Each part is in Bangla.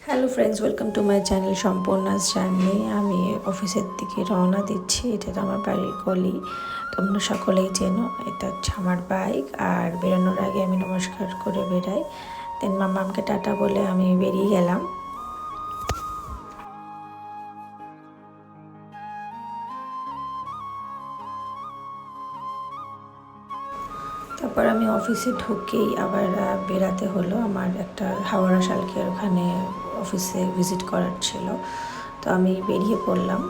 Hello friends, welcome to my channel Sampurna's journey. আমি অফিসের দিকে রওনা দিচ্ছি। এটা তো আমার বাড়ির গলি, তোমরা সকলেই চেনো। এটা হচ্ছে আমার বাইক। আর বেরোনোর আগে আমি নমস্কার করে বেরাই, দেন মাম্মামকে টাটা বলে আমি বেরিয়ে গেলাম। তারপর আমি অফিসে ঢুকেই আবার বেরাতে হলো। আমার একটা হাওড়া শালকের ওখানে অফিসে ভিজিট করার ছিল, তো আমি বেরিয়ে পড়লাম।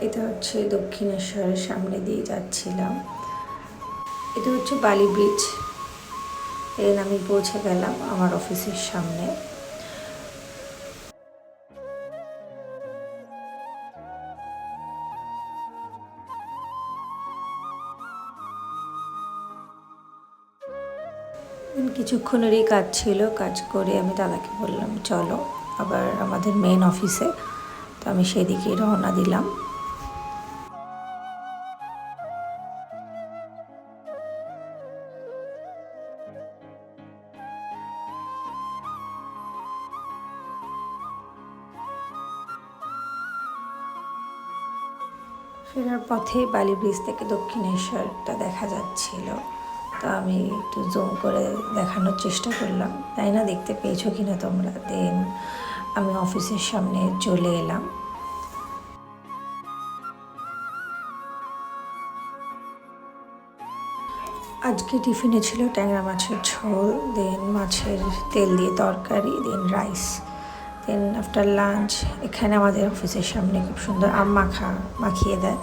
এটা হচ্ছে দক্ষিণেশ্বরের সামনে দিয়ে যাচ্ছিলাম। এটা হচ্ছে বালি ব্রিজ। এর আমি পৌঁছে গেলাম আমার অফিসের সামনে। কিছুক্ষণেরই কাজ ছিল, কাজ করে আমি দাদাকে বললাম চলো আবার আমাদের মেন অফিসে। তো আমি সেদিকে রওনা দিলাম। ফেরার পথে বালি ব্রিজ থেকে দক্ষিণেশ্বরটা দেখা যাচ্ছিল, তো আমি একটু জুম করে দেখানোর চেষ্টা করলাম। তাই না, দেখতে পেয়েছো কিনা তোমরা। দেন আমি অফিসের সামনে চলে এলাম। আজকে টিফিনে ছিল ট্যাংরা মাছের ঝোল, দেন মাছের তেল দিয়ে তরকারি, দেন রাইস। দেন আফটার লাঞ্চ এখানে আমাদের অফিসের সামনে খুব সুন্দর আম মাখিয়ে দেয়।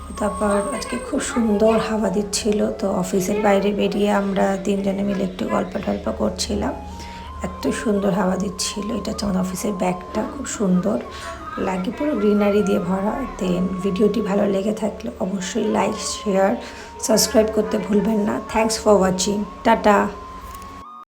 তো তারপর আজকে খুব সুন্দর হাওয়া দিচ্ছিল, তো অফিসের বাইরে বেরিয়ে আমরা তিনজনে মিলে একটু গল্প টল্প করছিলাম। এত সুন্দর হাওয়া দিচ্ছিল। এটা হচ্ছে আমাদের অফিসের ব্যাগটা, খুব সুন্দর লাগে, পুরো গ্রিনারি দিয়ে ভরা। দেন ভিডিওটি ভালো লেগে থাকলে অবশ্যই লাইক, শেয়ার, সাবস্ক্রাইব করতে ভুলবেন না। Thanks for watching. টাটা।